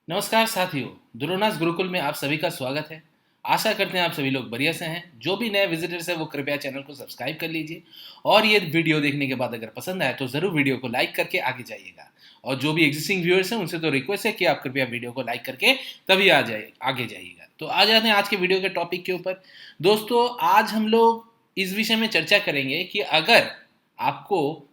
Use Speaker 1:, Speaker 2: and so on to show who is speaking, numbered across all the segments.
Speaker 1: नमस्कार साथियों, द्रोणास गुरुकुल में आप सभी का स्वागत है। आशा करते हैं आप सभी लोग बढ़िया से हैं। जो भी नए विजिटर्स हैं वो कृपया चैनल को सब्सक्राइब कर लीजिए और ये वीडियो देखने के बाद अगर पसंद आए तो ज़रूर वीडियो को लाइक करके आगे जाइएगा। और जो भी एग्जिस्टिंग व्यूअर्स हैं उनसे तो रिक्वेस्ट है कि आप कृपया वीडियो को लाइक करके तभी आगे जाइएगा। तो आ जाते हैं आज के वीडियो के टॉपिक के ऊपर। दोस्तों, आज हम लोग इस विषय में चर्चा करेंगे कि अगर आपको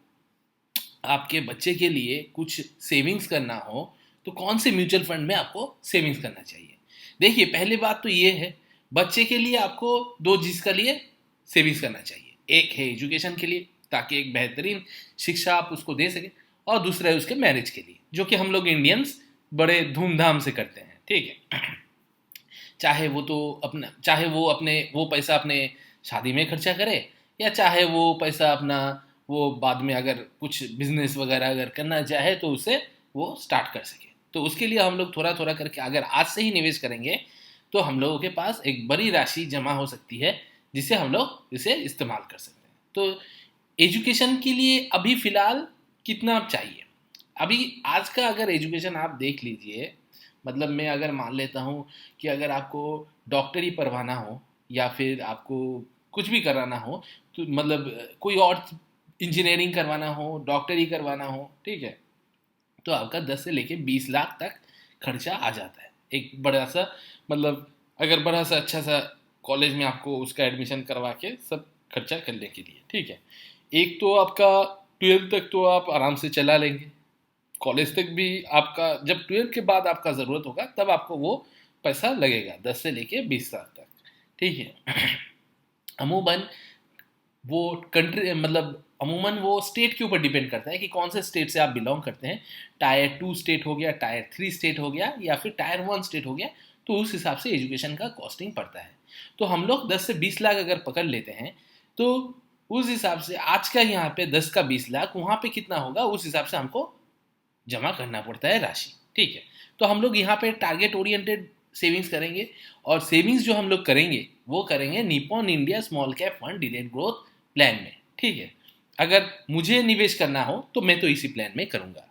Speaker 1: आपके बच्चे के लिए कुछ सेविंग्स करना हो तो कौन से म्यूचुअल फंड में आपको सेविंग्स करना चाहिए। देखिए, पहली बात तो ये है, बच्चे के लिए आपको दो चीज़ के लिए सेविंग्स करना चाहिए। एक है एजुकेशन के लिए, ताकि एक बेहतरीन शिक्षा आप उसको दे सके, और दूसरा है उसके मैरिज के लिए, जो कि हम लोग इंडियंस बड़े धूमधाम से करते हैं। ठीक है, चाहे वो अपने वो पैसा अपने शादी में खर्चा करे, या चाहे वो पैसा अपना वो बाद में अगर कुछ बिजनेस वगैरह अगर करना चाहे तो उसे वो स्टार्ट कर सके। तो उसके लिए हम लोग थोड़ा थोड़ा करके अगर आज से ही निवेश करेंगे तो हम लोगों के पास एक बड़ी राशि जमा हो सकती है, जिससे हम लोग इसे इस्तेमाल कर सकते हैं। तो एजुकेशन के लिए अभी फ़िलहाल कितना चाहिए? अभी आज का अगर एजुकेशन आप देख लीजिए, मतलब मैं अगर मान लेता हूँ कि अगर आपको डॉक्टरी पढ़वाना हो या फिर आपको कुछ भी कराना हो, तो मतलब कोई और इंजीनियरिंग करवाना हो, डॉक्टरी करवाना हो, ठीक है, तो आपका 10 से लेके 20 लाख तक खर्चा आ जाता है। एक बड़ा सा, मतलब अगर बड़ा सा अच्छा सा कॉलेज में आपको उसका एडमिशन करवा के सब खर्चा करने के लिए, ठीक है। एक तो आपका 12th तक तो आप आराम से चला लेंगे, कॉलेज तक भी आपका, जब 12th के बाद आपका ज़रूरत होगा तब आपको वो पैसा लगेगा, 10 से लेके 20 लाख तक, ठीक है। अमूमन वो कंट्री, मतलब अमूमन वो स्टेट के ऊपर डिपेंड करता है कि कौन से स्टेट से आप बिलोंग करते हैं। टायर 2 स्टेट हो गया, टायर 3 स्टेट हो गया, या फिर टायर 1 स्टेट हो गया, तो उस हिसाब से एजुकेशन का कॉस्टिंग पड़ता है। तो हम लोग 10 से 20 लाख अगर पकड़ लेते हैं तो उस हिसाब से आज का यहाँ पे 10 का 20 लाख, वहाँ पे कितना होगा उस हिसाब से हमको जमा करना पड़ता है राशि, ठीक है। तो हम लोग यहाँ पे टारगेट ओरिएंटेड सेविंग्स करेंगे, और सेविंग्स जो हम लोग करेंगे वो करेंगे Nippon India small cap fund direct growth plan में, ठीक है। अगर मुझे निवेश करना हो तो मैं तो इसी प्लान में करूँगा,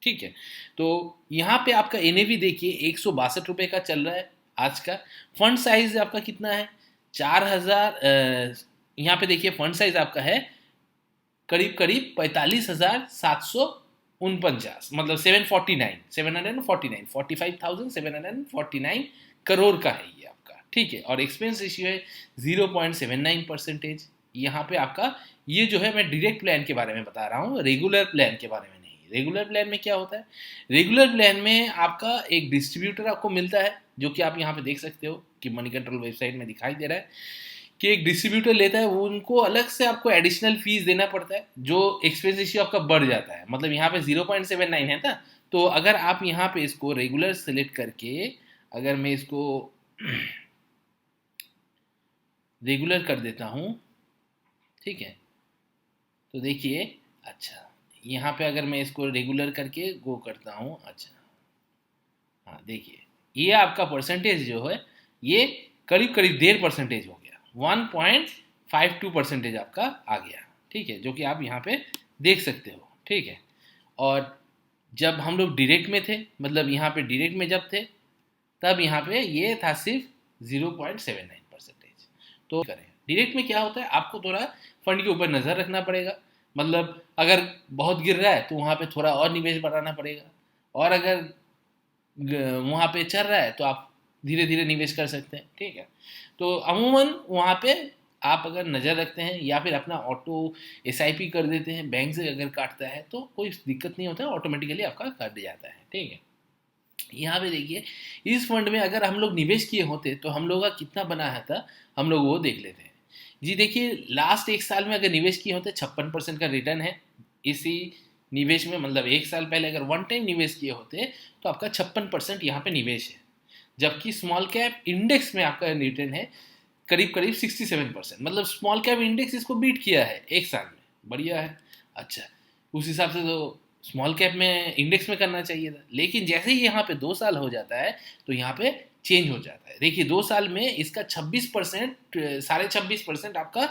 Speaker 1: ठीक है। तो यहाँ पे आपका एनएवी देखिए 162 रुपये का चल रहा है आज का। फंड साइज आपका कितना है? 4,000। यहाँ पे देखिए फंड साइज आपका है करीब करीब 45,749, मतलब 45,749 करोड़ का है ये आपका, ठीक है। और एक्सपेंस रेशियो है 0.79%। यहाँ पे आपका ये जो है, मैं डायरेक्ट प्लान के बारे में बता रहा हूँ, रेगुलर प्लान के बारे में नहीं। रेगुलर प्लान में क्या होता है? रेगुलर प्लान में आपका एक डिस्ट्रीब्यूटर आपको मिलता है, जो कि आप यहाँ पे देख सकते हो कि मनी कंट्रोल वेबसाइट में दिखाई दे रहा है कि एक डिस्ट्रीब्यूटर लेता है, वो उनको अलग से आपको एडिशनल फीस देना पड़ता है, जो एक्सपेंस रेशियो आपका बढ़ जाता है। मतलब यहाँ पे 0.79 है ना, तो अगर आप यहाँ पे इसको रेगुलर सेलेक्ट करके, अगर मैं इसको रेगुलर कर देता हूँ, ठीक है, तो देखिए, अच्छा, यहाँ पे अगर मैं इसको रेगुलर करके गो करता हूँ, अच्छा, हाँ देखिए, ये आपका परसेंटेज जो है ये करीब करीब 1.5% हो गया, 1.52% आपका आ गया, ठीक है, जो कि आप यहाँ पे देख सकते हो, ठीक है। और जब हम लोग डायरेक्ट में थे, मतलब यहाँ पे डायरेक्ट में जब थे, तब यहाँ पे ये था सिर्फ 0.79%। तो करें डायरेक्ट में क्या होता है, आपको थोड़ा फंड के ऊपर नज़र रखना पड़ेगा। मतलब अगर बहुत गिर रहा है तो वहाँ पे थोड़ा और निवेश बढ़ाना पड़ेगा, और अगर वहाँ पे चल रहा है तो आप धीरे धीरे निवेश कर सकते हैं, ठीक है। तो अमूमन वहाँ पे आप अगर नज़र रखते हैं या फिर अपना ऑटो एसआईपी कर देते हैं, बैंक से अगर काटता है तो कोई दिक्कत नहीं होता है, ऑटोमेटिकली आपका कट जाता है, ठीक है। यहाँ पे देखिए, इस फंड में अगर हम लोग निवेश किए होते तो हम लोग का कितना बना है था, हम लोग वो देख लेते हैं। जी देखिए, लास्ट एक साल में अगर निवेश किए होते 56% का रिटर्न है इसी निवेश में। मतलब एक साल पहले अगर वन टाइम निवेश किए होते तो आपका 56% यहाँ पे निवेश है, जबकि स्मॉल कैप इंडेक्स में आपका रिटर्न है करीब करीब 67%। मतलब स्मॉल कैप इंडेक्स इसको बीट किया है एक साल में, बढ़िया है। अच्छा, उस हिसाब से तो स्मॉल कैप में इंडेक्स में करना चाहिए था, लेकिन जैसे ही यहाँ पे 2 साल हो जाता है तो यहाँ पे चेंज हो जाता है। देखिए 2 साल में इसका 26%, 26.5% आपका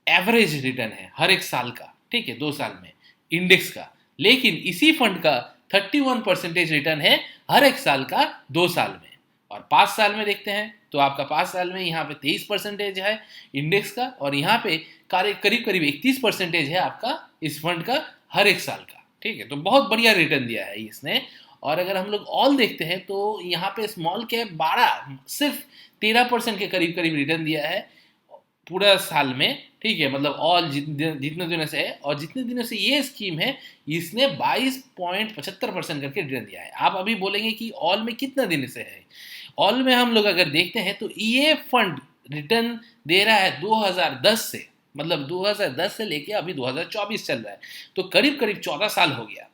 Speaker 1: एवरेज रिटर्न है हर एक साल का, ठीक है, 2 साल में इंडेक्स का। लेकिन इसी फंड का 31% रिटर्न है हर एक साल का 2 साल में। और 5 साल में देखते हैं तो आपका 5 साल में यहाँ पे 23% है इंडेक्स का, और यहाँ पे करीब करीब 31% है आपका इस फंड का हर एक साल का। ठीक है, तो बहुत बढ़िया रिटर्न दिया है इसने। और अगर हम लोग ऑल देखते हैं तो यहाँ पे स्मॉल कैप 12 सिर्फ 13% के करीब करीब रिटर्न दिया है पूरा साल में। ठीक है, मतलब ऑल जितने दिनों से है, और जितने दिनों से ये स्कीम है इसने 22.75% करके रिटर्न दिया है। आप अभी बोलेंगे कि ऑल में कितना दिन से है, ऑल में हम लोग अगर देखते हैं तो ये फंड रिटर्न दे रहा है 2010 से, मतलब 2010 से लेके अभी 2024 चल रहा है, तो करीब करीब 14 साल हो गया।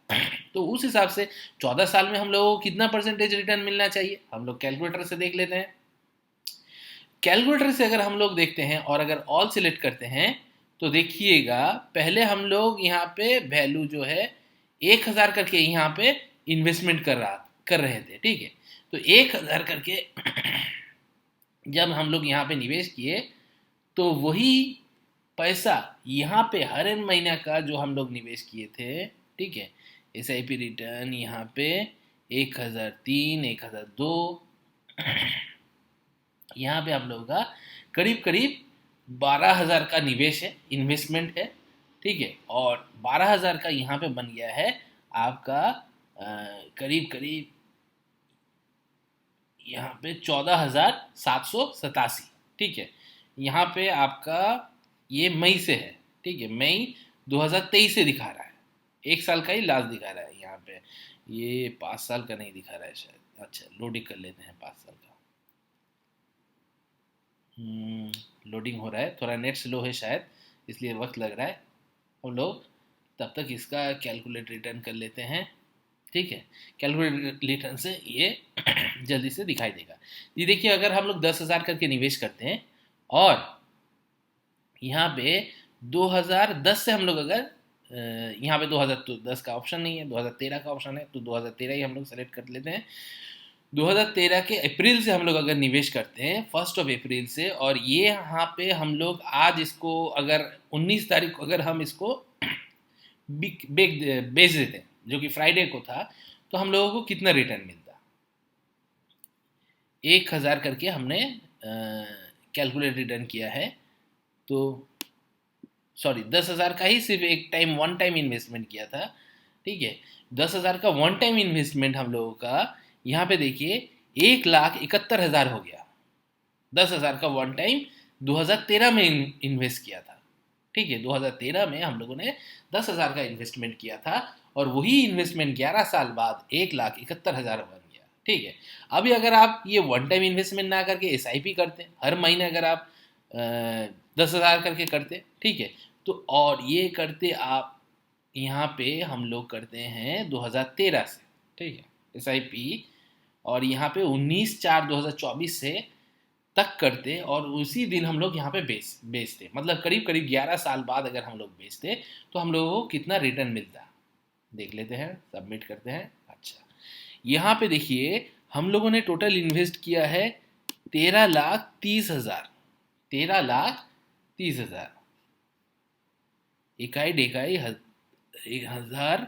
Speaker 1: तो उस हिसाब से 14 साल में हम लोगों को कितना परसेंटेज रिटर्न मिलना चाहिए, हम लोग कैलकुलेटर से देख लेते हैं। कैलकुलेटर से अगर हम लोग देखते हैं और अगर ऑल सिलेक्ट करते हैं तो देखिएगा, पहले हम लोग यहाँ पे वैल्यू जो है 1000 करके यहाँ पे इन्वेस्टमेंट कर रहे थे। ठीक है, तो 1000 करके जब हम लोग यहाँ पे निवेश किए तो वही पैसा यहाँ पे हर महीना का जो हम लोग निवेश किए थे, ठीक है, SIP रिटर्न यहाँ पे 1003, 1002, यहाँ पे आप लोगों का करीब करीब 12,000 का निवेश है, इन्वेस्टमेंट है। ठीक है, और 12,000 का यहाँ पे बन गया है आपका करीब करीब यहाँ पे 14,787। ठीक है, यहाँ पे आपका ये मई से है। ठीक है, मई 2023 से दिखा रहा है, एक साल का ही लास्ट दिखा रहा है यहाँ पे, ये 5 साल का नहीं दिखा रहा है शायद। अच्छा, लोडिंग कर लेते हैं 5 साल का। लोडिंग हो रहा है, थोड़ा नेट स्लो है शायद, इसलिए वक्त लग रहा है। हम लोग तब तक इसका कैलकुलेट रिटर्न कर लेते हैं। ठीक है, कैलकुलेट रिटर्न से ये जल्दी से दिखाई देगा। ये देखिए, अगर हम लोग 10,000 करके निवेश करते हैं और यहाँ पे 2010 से हम लोग अगर यहाँ पे 2010 का ऑप्शन नहीं है, 2013 का ऑप्शन है, तो 2013 ही हम लोग सेलेक्ट कर लेते हैं। 2013 के अप्रैल से हम लोग अगर निवेश करते हैं 1 अप्रैल से, और ये यहाँ पे हम लोग आज इसको अगर 19 तारीख को अगर हम इसको बेच देते हैं जो कि फ्राइडे को था, तो हम लोगों को कितना रिटर्न मिलता। 1000 करके हमने कैलकुलेट रिटर्न किया है, तो सॉरी 10,000 का ही सिर्फ एक टाइम वन टाइम इन्वेस्टमेंट किया था। ठीक है, 10,000 का वन टाइम इन्वेस्टमेंट हम लोगों का यहाँ पे देखिए 1,71,000 हो गया। 10,000 का वन टाइम 2013 में इन्वेस्ट किया था। ठीक है, 2013 में हम लोगों ने 10,000 का इन्वेस्टमेंट किया था, और वही इन्वेस्टमेंट 11 साल बाद 1,71,000 बन गया। ठीक है, अभी अगर आप ये वन टाइम इन्वेस्टमेंट ना करके SIP करते, हर महीने अगर आप 10,000 करके करते, ठीक है, तो और ये करते आप यहाँ पे हम लोग करते हैं 2013 से। ठीक है, SIP, और यहाँ पे 19/4/2024 से तक करते, और उसी दिन हम लोग यहाँ पे बेचते, मतलब करीब करीब 11 साल बाद अगर हम लोग बेचते तो हम लोगों को कितना रिटर्न मिलता, देख लेते हैं। सबमिट करते हैं। अच्छा, यहाँ पे देखिए हम लोगों ने टोटल इन्वेस्ट किया है 13,30,000, 13,30,000, इकाई डेकाई 1,000,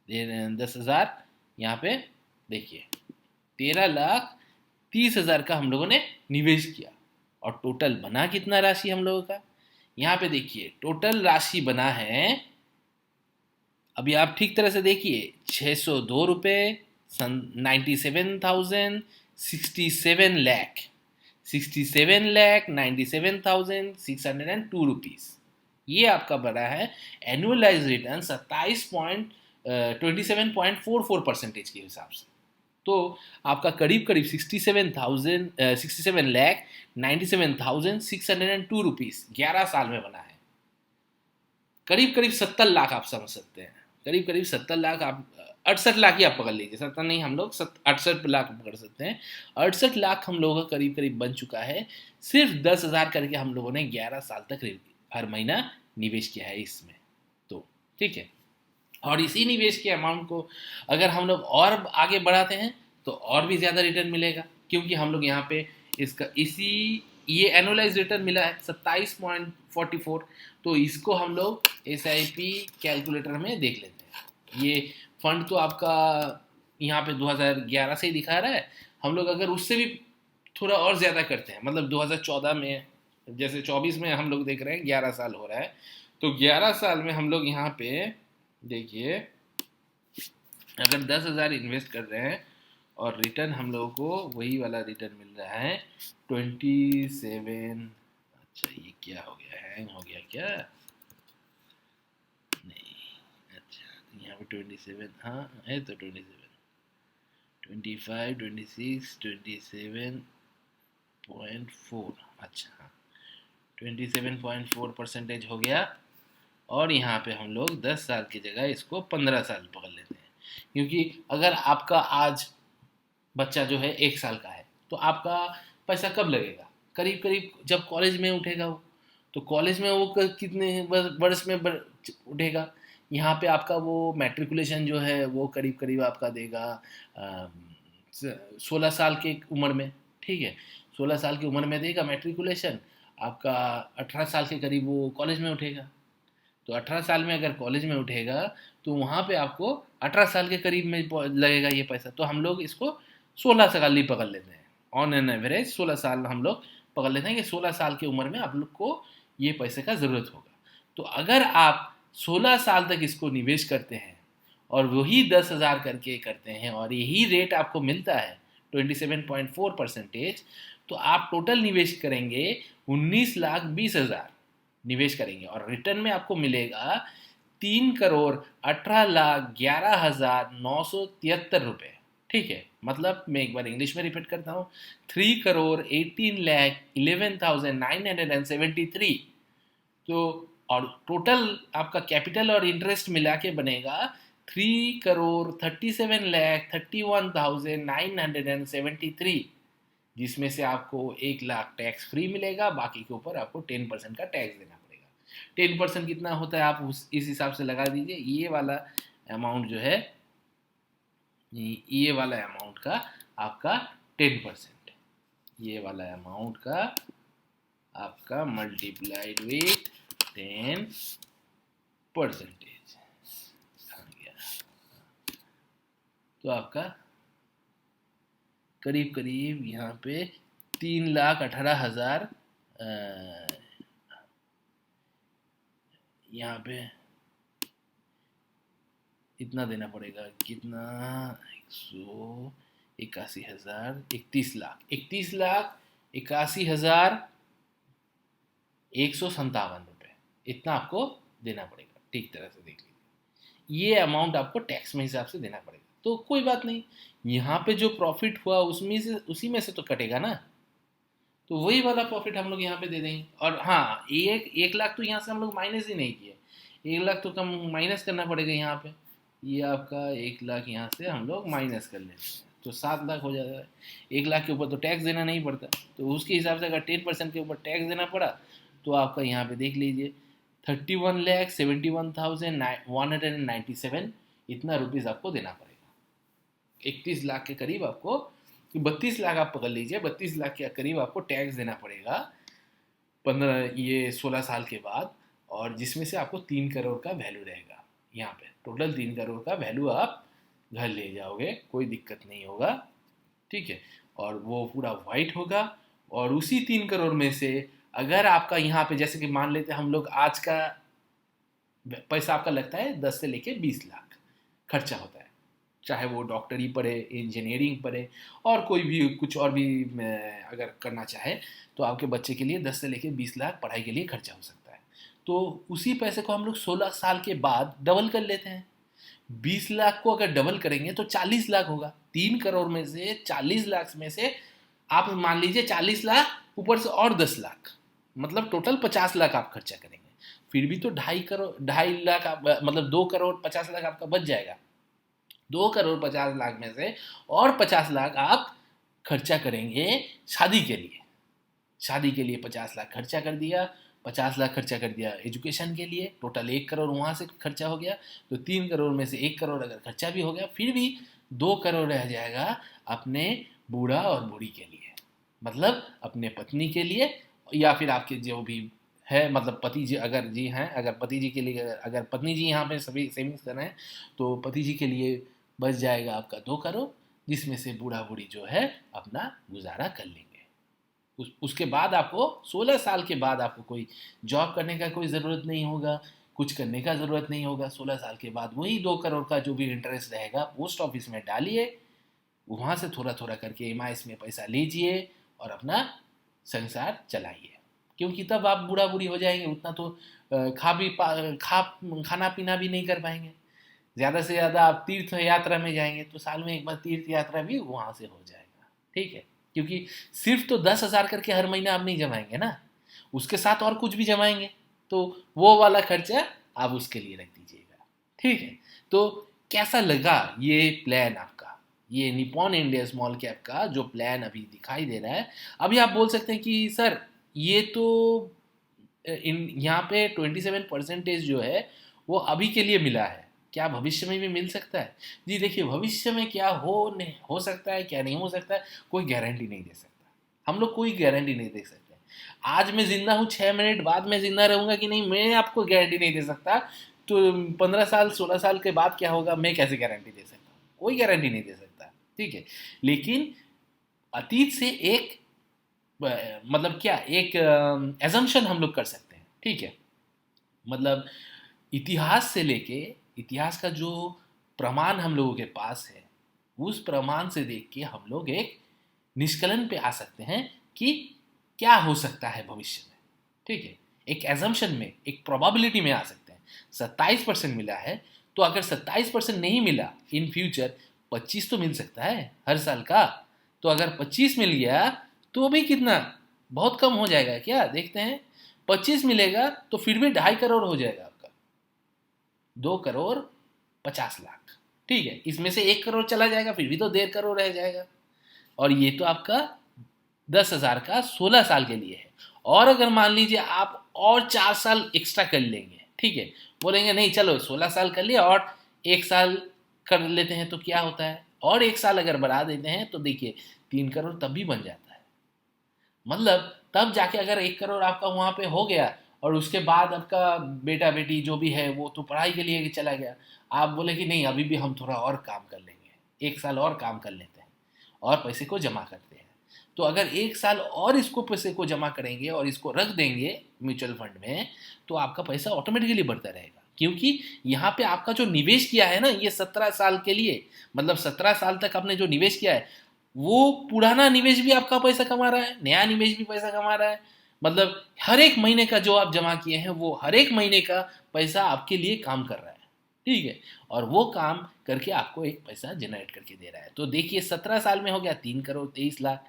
Speaker 1: 10,000, यहाँ पे देखिए 13,30,000 का हम लोगों ने निवेश किया, और टोटल बना कितना राशि हम लोगों का, यहाँ पे देखिए टोटल राशि बना है, अभी आप ठीक तरह से देखिए, 602 रुपये 97,067 लाख, 67,97,602 रुपीज़, ये आपका बना है एनुअलाइज रिटर्न 27.44% के हिसाब से। तो आपका करीब करीब 67,97,602 रुपीज़ 11 साल में बना है। करीब करीब 70 लाख आप समझ सकते हैं, करीब करीब 70 लाख, आप 68 लाख ही आप पकड़ लीजिए, 70 नहीं, हम लोग 68 लाख पकड़ सकते हैं। 68 लाख हम लोगों का करीब करीब बन चुका है, सिर्फ 10,000 करके हम लोगों ने 11 साल तक हर महीना निवेश किया है इसमें। तो ठीक है, और इसी निवेश के अमाउंट को अगर हम लोग और आगे बढ़ाते हैं तो और भी ज़्यादा रिटर्न मिलेगा, क्योंकि हम लोग यहाँ पे इसका ये एनुअलाइज रिटर्न मिला है 27.44, तो इसको हम लोग SIP कैलकुलेटर में देख लेते हैं। ये फंड तो आपका यहाँ पे 2011 से ही दिखा रहा है। हम लोग अगर उससे भी थोड़ा और ज़्यादा करते हैं, मतलब 2014 में, जैसे 24 में हम लोग देख रहे हैं 11 साल हो रहा है, तो 11 साल में हम लोग यहाँ पे देखिए, अगर 10,000 इन्वेस्ट कर रहे हैं और रिटर्न हम लोगों को वही वाला रिटर्न मिल रहा है 27। अच्छा ये क्या हो गया, हैंग हो गया क्या? नहीं, अच्छा यहाँ पे 27, हाँ है तो 27, 25, 26, 27.4, अच्छा हाँ 27.4% हो गया। और यहाँ पे हम लोग 10 साल की जगह इसको 15 साल पकड़ लेते हैं, क्योंकि अगर आपका आज बच्चा जो है 1 साल का है, तो आपका पैसा कब लगेगा? करीब करीब जब कॉलेज में उठेगा वो, तो कॉलेज में वो कितने वर्ष में उठेगा? यहाँ पे आपका वो मैट्रिकुलेशन जो है वो करीब करीब आपका देगा 16 साल की उम्र में, ठीक है, 16 साल की उम्र में देगा मैट्रिकुलेशन आपका। 18 साल के करीब वो कॉलेज में उठेगा, तो 18 साल में अगर कॉलेज में उठेगा तो वहाँ पे आपको 18 साल के करीब में लगेगा ये पैसा। तो हम लोग इसको 16 साल ही पकड़ लेते हैं, ऑन एन एवरेज 16 साल हम लोग पकड़ लेते हैं कि 16 साल की उम्र में आप लोग को ये पैसे का ज़रूरत होगा। तो अगर आप 16 साल तक इसको निवेश करते हैं और वही 10,000 करके करते हैं और यही रेट आपको मिलता है 27.4%, तो आप टोटल निवेश करेंगे 19,20,000 निवेश करेंगे और रिटर्न में आपको मिलेगा 3,18,11,973 रुपये। ठीक है, मतलब मैं एक बार इंग्लिश में रिपीट करता हूँ, 3,18,11,973। तो और टोटल आपका कैपिटल और इंटरेस्ट मिला के बनेगा 3,37,31,973, जिसमें से आपको 1 लाख टैक्स फ्री मिलेगा, बाकी के ऊपर आपको 10% का टैक्स देना पड़ेगा। 10% कितना होता है आप इस हिसाब से लगा दीजिए। ये वाला अमाउंट जो है, ये वाला अमाउंट का आपका 10%, ये वाला अमाउंट का आपका मल्टीप्लाइड विथ 10%, तो आपका करीब करीब यहाँ पे 3,18,000 यहाँ पे इतना देना पड़ेगा, कितना 181,000, 31,81,81,157 रुपये, इतना आपको देना पड़ेगा। ठीक तरह से देख लीजिए, ये अमाउंट आपको टैक्स में हिसाब से देना पड़ेगा। तो कोई बात नहीं, यहाँ पे जो प्रॉफिट हुआ उसमें से, उसी में से तो कटेगा ना, तो वही वाला प्रॉफिट हम लोग यहाँ पे दे देंगे। और हाँ, 1 लाख तो यहाँ से हम लोग माइनस ही नहीं किए, 1 लाख तो कम माइनस करना पड़ेगा यहाँ पे। ये आपका 1 लाख यहाँ से हम लोग माइनस कर लेते हैं, तो 7 लाख हो जाता है। 1 लाख के ऊपर तो टैक्स देना नहीं पड़ता, तो उसके हिसाब से अगर 10% के ऊपर टैक्स देना पड़ा तो आपका यहाँ पे देख लीजिए 31,71,197 इतना रुपीज़ आपको देना पड़ेगा। 31 लाख के करीब आपको, 32 लाख आप पकड़ लीजिए, 32 लाख के करीब आपको टैक्स देना पड़ेगा 16 साल के बाद, और जिसमें से आपको 3 करोड़ का वैल्यू रहेगा। यहाँ पे टोटल 3 करोड़ का वैल्यू आप घर ले जाओगे, कोई दिक्कत नहीं होगा, ठीक है। और वो पूरा वाइट होगा, और उसी 3 करोड़ में से अगर आपका यहाँ पे, जैसे कि मान लेते हैं हम लोग, आज का पैसा आपका लगता है 10 से लेके 20 लाख खर्चा होता है, चाहे वो डॉक्टरी पढ़े, इंजीनियरिंग पढ़े, और कोई भी कुछ और भी अगर करना चाहे, तो आपके बच्चे के लिए 10 से लेके 20 लाख पढ़ाई के लिए खर्चा हो सकता है। तो उसी पैसे को हम लोग 16 साल के बाद डबल कर लेते हैं। 20 लाख को अगर डबल करेंगे तो 40 लाख होगा। 3 करोड़ में से 40 लाख में से आप मान लीजिए 40 लाख ऊपर से और 10 लाख, मतलब टोटल 50 लाख आप खर्चा करेंगे। फिर भी तो 2.5 लाख मतलब 2,50,00,000 आपका बच जाएगा। 2,50,00,000 में से और 50 लाख आप खर्चा करेंगे शादी के लिए। शादी के लिए 50 लाख खर्चा कर दिया, 50 लाख खर्चा कर दिया एजुकेशन के लिए, टोटल 1 करोड़ वहाँ से खर्चा हो गया। तो 3 करोड़ में से 1 करोड़ अगर खर्चा भी हो गया, फिर भी 2 करोड़ रह जाएगा अपने बूढ़ा और बूढ़ी के लिए, मतलब अपने पत्नी के लिए, या फिर आपके जो भी है, मतलब पति जी अगर जी हैं, अगर पति जी के लिए, अगर पत्नी जी यहाँ पे सभी सेविंग्स कर रहे हैं, तो पति जी के लिए बच जाएगा आपका 2 करोड़, जिसमें से बूढ़ा बूढ़ी जो है अपना गुजारा कर लेंगे। उसके बाद आपको 16 साल के बाद आपको कोई जॉब करने का कोई ज़रूरत नहीं होगा, कुछ करने का ज़रूरत नहीं होगा। 16 साल के बाद वही 2 करोड़ का जो भी इंटरेस्ट रहेगा पोस्ट ऑफिस में डालिए, वहाँ से थोड़ा थोड़ा करके एमआईएस में पैसा लीजिए और अपना संसार चलाइए। क्योंकि तब आप बूढ़ा बूढ़ी हो जाएंगे, उतना तो खाना पीना भी नहीं कर पाएंगे। ज़्यादा से ज़्यादा आप तीर्थ यात्रा में जाएंगे तो साल में एक बार तीर्थ यात्रा भी वहाँ से हो जाएगा, ठीक है। क्योंकि सिर्फ तो 10,000 करके हर महीना आप नहीं जमाएंगे ना, उसके साथ और कुछ भी जमाएंगे, तो वो वाला खर्चा आप उसके लिए रख दीजिएगा, ठीक है। तो कैसा लगा ये प्लान आपका, ये निपॉन इंडिया स्मॉल कैप का जो प्लान अभी दिखाई दे रहा है? अभी आप बोल सकते हैं कि सर ये तो यहाँ पे 27% जो है वो अभी के लिए मिला है, क्या भविष्य में भी मिल सकता है? जी देखिए, भविष्य में क्या हो सकता है, क्या नहीं हो सकता है, कोई गारंटी नहीं दे सकता। हम लोग कोई गारंटी नहीं दे सकते। आज मैं जिंदा हूँ, 6 मिनट बाद मैं जिंदा रहूंगा कि नहीं, मैं आपको गारंटी नहीं दे सकता। तो 15 साल 16 साल के बाद क्या होगा, मैं कैसे गारंटी दे सकता हूँ? कोई गारंटी नहीं दे सकता, ठीक है। लेकिन अतीत से एक मतलब क्या, एक एजम्पशन हम लोग कर सकते हैं, ठीक है। मतलब इतिहास से लेके, इतिहास का जो प्रमाण हम लोगों के पास है, उस प्रमाण से देख के हम लोग एक निष्कलन पे आ सकते हैं कि क्या हो सकता है भविष्य में, ठीक है। एक एजम्पशन में, एक प्रोबेबिलिटी में आ सकते हैं। 27% मिला है, तो अगर 27% नहीं मिला इन फ्यूचर, 25 तो मिल सकता है हर साल का। तो अगर 25 मिल गया तो भी कितना, बहुत कम हो जाएगा क्या, देखते हैं। 25 मिलेगा तो फिर भी 2.5 करोड़ हो जाएगा आपका, 2 करोड़ 50 लाख, ठीक है। इसमें से 1 करोड़ चला जाएगा, फिर भी तो 1.5 करोड़ रह जाएगा। और ये तो आपका 10,000 का 16 साल के लिए है। और अगर मान लीजिए आप और 4 साल एक्स्ट्रा कर लेंगे, ठीक है, बोलेंगे नहीं चलो 16 साल कर लिया और 1 साल कर लेते हैं, तो क्या होता है, और 1 साल अगर बढ़ा देते हैं तो देखिए 3 करोड़ तब भी बन जाता है। मतलब तब जाके अगर 1 करोड़ आपका वहाँ पे हो गया, और उसके बाद आपका बेटा बेटी जो भी है वो तो पढ़ाई के लिए चला गया, आप बोले कि नहीं अभी भी हम थोड़ा और काम कर लेंगे, 1 साल और काम कर लेते हैं और पैसे को जमा करते हैं। तो अगर 1 साल और इसको पैसे को जमा करेंगे और इसको रख देंगे म्यूचुअल फंड में, तो आपका पैसा ऑटोमेटिकली बढ़ता रहेगा। क्योंकि यहाँ पे आपका जो निवेश किया है ना, ये 17 साल के लिए, मतलब 17 साल तक आपने जो निवेश किया है, वो पुराना निवेश भी आपका पैसा कमा रहा है, नया निवेश भी पैसा कमा रहा है। मतलब हर एक महीने का जो आप जमा किए हैं, वो हर एक महीने का पैसा आपके लिए काम कर रहा है, ठीक है। और वो काम करके आपको एक पैसा जनरेट करके दे रहा है। तो देखिए 17 साल में हो गया 3 करोड़ 23 लाख,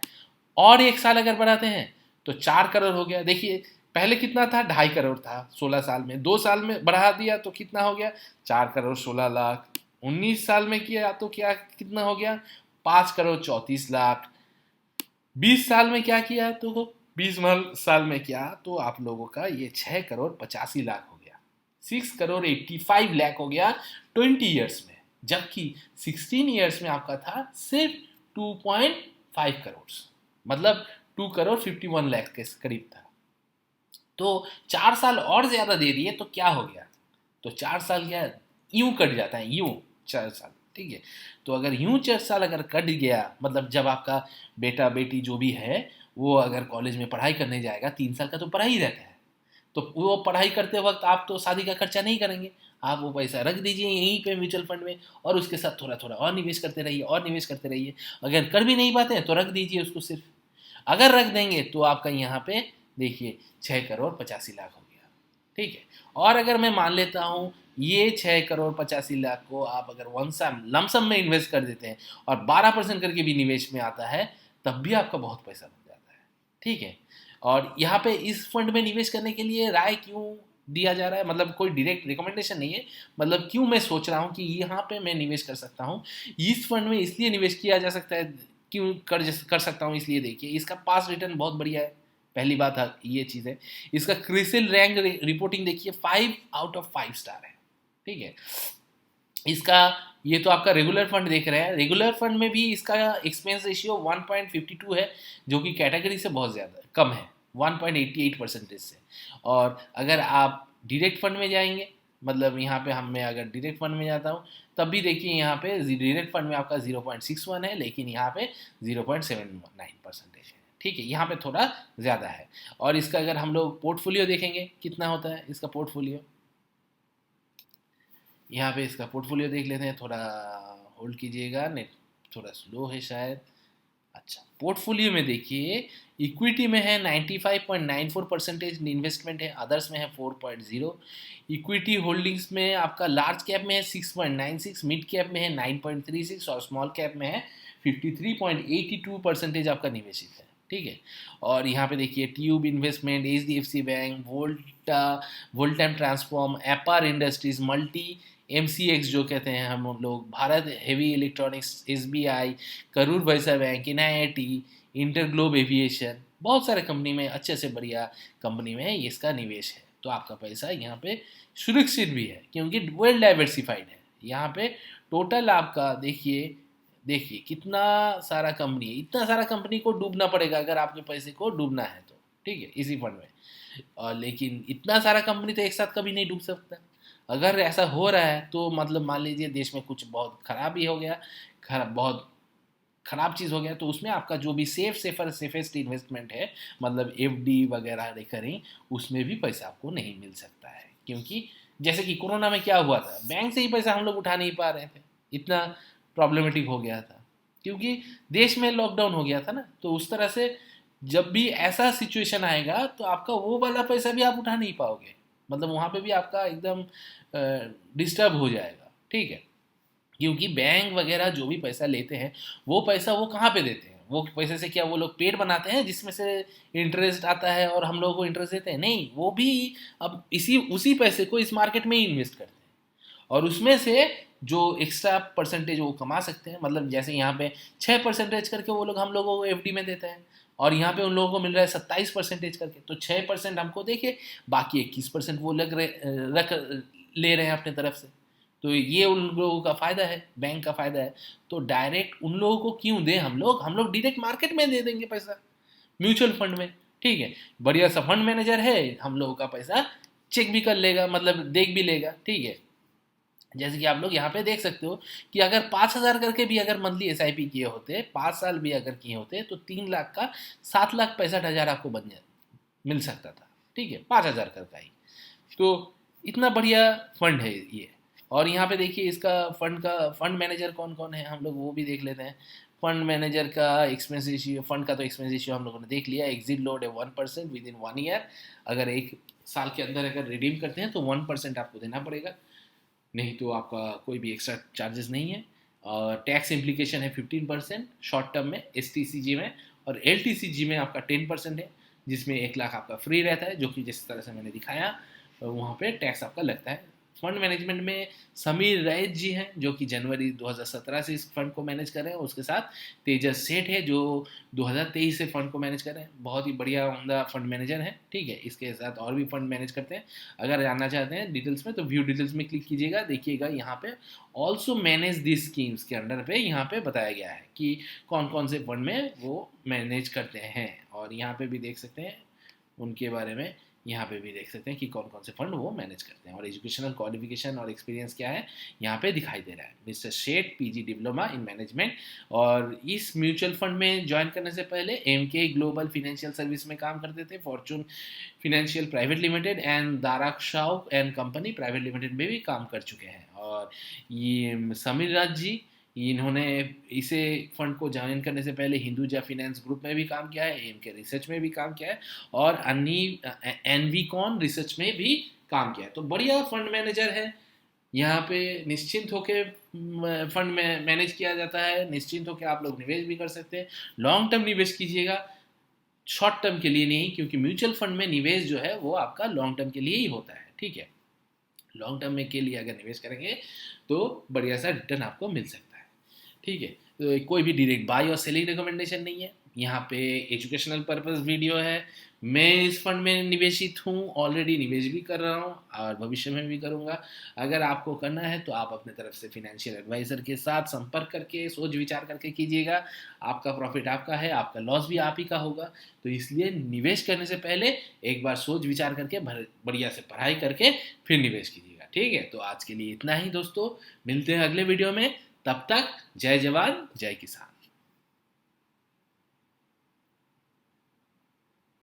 Speaker 1: और 1 साल अगर बढ़ाते हैं तो 4 करोड़ हो गया। देखिए पहले कितना था, 2.5 करोड़ था 16 साल में, 2 साल में बढ़ा दिया तो कितना हो गया, 4 करोड़ 16 लाख। 19 साल में किया तो क्या कितना हो गया, 5 करोड़ 34 लाख। 20 साल में क्या किया तो 20 साल में क्या, तो आप लोगों का ये 6 करोड़ 85 लाख हो गया, 6 करोड़ 85 लाख हो गया 20 ईयर्स में। जबकि 16 ईयर्स में आपका था सिर्फ 2.5 करोड़, मतलब 2 करोड़ 51 लाख के करीब था। तो 4 साल और ज्यादा दे दिए तो क्या हो गया, तो 4 साल क्या यूं कट जाता है, यूं 4 साल, ठीक है। तो अगर यूं 4 साल अगर कट गया, मतलब जब आपका बेटा बेटी जो भी है वो अगर कॉलेज में पढ़ाई करने जाएगा, 3 साल का तो पढ़ाई रहता है, तो वो पढ़ाई करते वक्त आप तो शादी का खर्चा नहीं करेंगे, आप वो पैसा रख दीजिए यहीं पे म्यूचुअल फंड में, और उसके साथ थोड़ा थोड़ा और निवेश करते रहिए, और निवेश करते रहिए। अगर कर भी नहीं पाते हैं तो रख दीजिए उसको सिर्फ। अगर रख देंगे तो आपका यहाँ पे देखिए 6 करोड़ 85 लाख हो गया, ठीक है। और अगर मैं मान लेता हूँ ये 6 करोड़ 85 लाख को आप अगर वन सम लमसम में इन्वेस्ट कर देते हैं और 12% करके भी निवेश में आता है, तब भी आपका बहुत पैसा बन जाता है, ठीक है। और यहाँ पे इस फंड में निवेश करने के लिए राय क्यों दिया जा रहा है, मतलब कोई डायरेक्ट रिकमेंडेशन नहीं है, मतलब क्यों मैं सोच रहा हूँ कि यहाँ पे मैं निवेश कर सकता हूँ, इस फंड में इसलिए निवेश किया जा सकता है, क्यों कर सकता हूँ, इसलिए देखिए इसका पास रिटर्न बहुत बढ़िया है, पहली बात है ये चीज़ है। इसका क्रिसिल रैंक रिपोर्टिंग देखिए 5/5 स्टार है, ठीक है। इसका ये तो आपका रेगुलर फंड देख रहे हैं, रेगुलर फंड में भी इसका एक्सपेंस रेशियो 1.52 है, जो कि कैटेगरी से बहुत ज़्यादा कम है, 1.88% से। और अगर आप डायरेक्ट फंड में जाएंगे, मतलब यहाँ पे मैं अगर डायरेक्ट फंड में जाता हूँ, तब भी देखिए यहाँ पे डायरेक्ट फंड में आपका 0.61 है, लेकिन यहाँ पे 0.79% है। ठीक है, यहाँ पे थोड़ा ज़्यादा है। और इसका अगर हम लोग पोर्टफोलियो देखेंगे कितना होता है इसका पोर्टफोलियो, यहाँ पे इसका पोर्टफोलियो देख लेते हैं, थोड़ा होल्ड कीजिएगा, नेट थोड़ा स्लो है शायद। अच्छा, पोर्टफोलियो में देखिए इक्विटी में है 95.94% इन्वेस्टमेंट है, अदर्स में है 4.0, इक्विटी होल्डिंग्स में आपका लार्ज कैप में है 6.96, मिड कैप में है 9.36 और स्मॉल कैप में है 53.82% आपका निवेशित है। ठीक है, और यहाँ पे देखिए tube investment, HDFC bank, Voltamp transform, Apar industries, multi, MCX जो कहते हैं हम लोग, Bharat heavy electronics, SBI, Karur Vysya bank, NIIT, InterGlobe aviation, बहुत सारे कंपनी में अच्छे से बढ़िया कंपनी में इसका निवेश है। तो आपका पैसा यहाँ पे सुरक्षित भी है क्योंकि वेल डाइवर्सिफाइड है। यहाँ पे टोटल आपका देखिए देखिए कितना सारा कंपनी है, इतना सारा कंपनी को डूबना पड़ेगा अगर आपके पैसे को डूबना है तो। ठीक है, इसी फंड में। और लेकिन इतना सारा कंपनी तो एक साथ कभी नहीं डूब सकता। अगर ऐसा हो रहा है तो मतलब मान लीजिए देश में कुछ बहुत खराब ही हो गया, बहुत खराब चीज़ हो गया, तो उसमें आपका जो भी सेफेस्ट इन्वेस्टमेंट है, मतलब FD वगैरह रिकरिंग, उसमें भी पैसा आपको नहीं मिल सकता है। क्योंकि जैसे कि कोरोना में क्या हुआ था, बैंक से ही पैसा हम लोग उठा नहीं पा रहे थे, इतना प्रॉब्लमेटिक हो गया था क्योंकि देश में लॉकडाउन हो गया था ना। तो उस तरह से जब भी ऐसा सिचुएशन आएगा तो आपका वो वाला पैसा भी आप उठा नहीं पाओगे, मतलब वहाँ पे भी आपका एकदम डिस्टर्ब हो जाएगा। ठीक है, क्योंकि बैंक वगैरह जो भी पैसा लेते हैं वो पैसा वो कहाँ पे देते हैं, वो पैसे से क्या वो लोग पेड़ बनाते हैं जिसमें से इंटरेस्ट आता है और हम लोगों को इंटरेस्ट देते हैं? नहीं, वो भी अब इसी उसी पैसे को इस मार्केट में ही इन्वेस्ट करते हैं और उसमें से जो एक्स्ट्रा परसेंटेज वो कमा सकते हैं, मतलब जैसे यहाँ पे 6% करके वो लोग हम लोगों को FD में देते हैं और यहाँ पे उन लोगों को मिल रहा है 27% करके, तो 6% हमको देके बाकी 21% वो रख ले रहे हैं अपने तरफ से। तो ये उन लोगों का फ़ायदा है, बैंक का फ़ायदा है। तो डायरेक्ट उन लोगों को क्यों दें हम लोग डायरेक्ट मार्केट में दे देंगे पैसा, म्यूचुअल फंड में। ठीक है, बढ़िया सा फंड मैनेजर है, हम लोगों का पैसा चेक भी कर लेगा, मतलब देख भी लेगा। ठीक है, जैसे कि आप लोग यहाँ पे देख सकते हो कि अगर 5,000 करके भी अगर मंथली SIP किए होते, 5 साल भी अगर किए होते, तो 3 लाख का 7,65,000 आपको मिल सकता था। ठीक है, 5,000 का ही। तो इतना बढ़िया फंड है ये। और यहाँ पे देखिए इसका फंड मैनेजर कौन कौन है, हम लोग वो भी देख लेते हैं। फंड मैनेजर का एक्सपेंस रेशियो, फंड का तो एक्सपेंस रेशियो हम लोगों ने देख लिया। एग्जिट लोड है 1% विद इन 1 ईयर, अगर 1 साल के अंदर अगर रिडीम करते हैं तो 1% आपको देना पड़ेगा, नहीं तो आपका कोई भी एक्स्ट्रा चार्जेस नहीं है। और टैक्स इम्प्लीकेशन है 15% शॉर्ट टर्म में STCG में, और LTCG में आपका 10% है, जिसमें 1 लाख आपका फ्री रहता है, जो कि जिस तरह से मैंने दिखाया वहाँ पे टैक्स आपका लगता है। फंड मैनेजमेंट में समीर रैत जी हैं जो कि जनवरी 2017 से इस फंड को मैनेज कर रहे हैं, उसके साथ तेजस सेठ है जो 2023 से फंड को मैनेज कर रहे हैं, बहुत ही बढ़िया उम्दा फंड मैनेजर है। ठीक है, इसके साथ और भी फंड मैनेज करते हैं। अगर जानना चाहते हैं डिटेल्स में तो व्यू डिटेल्स में क्लिक कीजिएगा, देखिएगा यहाँ पे ऑल्सो मैनेज दिस स्कीम्स के अंडर पे यहाँ पे बताया गया है कि कौन कौन से फंड में वो मैनेज करते हैं, और यहाँ पे भी देख सकते हैं उनके बारे में, यहाँ पे भी देख सकते हैं कि कौन कौन से फंड वो मैनेज करते हैं और एजुकेशनल क्वालिफिकेशन और एक्सपीरियंस क्या है यहाँ पे दिखाई दे रहा है। Mister Sheth PG diploma in management, और इस म्यूचुअल फंड में ज्वाइन करने से पहले MK ग्लोबल फाइनेंशियल सर्विस में काम करते थे, fortune financial private limited and दाराक्षाव एंड कंपनी प्राइवेट लिमिटेड में भी काम कर चुके हैं। और ये समीर राज जी, इन्होंने इसे फंड को ज्वाइन करने से पहले हिंदुजा फिनेंस ग्रुप में भी काम किया है, MK रिसर्च में भी काम किया है, और एनवीकॉन रिसर्च में भी काम किया है। तो बढ़िया फंड मैनेजर है, यहाँ पे निश्चिंत होके फंड में मैनेज किया जाता है, निश्चिंत होके आप लोग निवेश भी कर सकते हैं। लॉन्ग टर्म निवेश कीजिएगा, शॉर्ट टर्म के लिए नहीं, क्योंकि म्यूचुअल फंड में निवेश जो है वो आपका लॉन्ग टर्म के लिए ही होता है। ठीक है, लॉन्ग टर्म में के लिए अगर निवेश करेंगे तो बढ़िया सा रिटर्न आपको मिल सकता है। ठीक है, तो कोई भी डायरेक्ट बाय और सेलिंग रिकमेंडेशन नहीं है, यहाँ पे एजुकेशनल पर्पस वीडियो है। मैं इस फंड में निवेशित हूँ, ऑलरेडी निवेश भी कर रहा हूँ और भविष्य में भी करूँगा। अगर आपको करना है तो आप अपने तरफ से फिनेंशियल एडवाइज़र के साथ संपर्क करके सोच विचार करके कीजिएगा। आपका प्रॉफिट आपका है, आपका लॉस भी आप ही का होगा। तो इसलिए निवेश करने से पहले एक बार सोच विचार करके बढ़िया से पढ़ाई करके फिर निवेश कीजिएगा। ठीक है, तो आज के लिए इतना ही दोस्तों, मिलते हैं अगले वीडियो में। तब तक जय जवान जय किसान।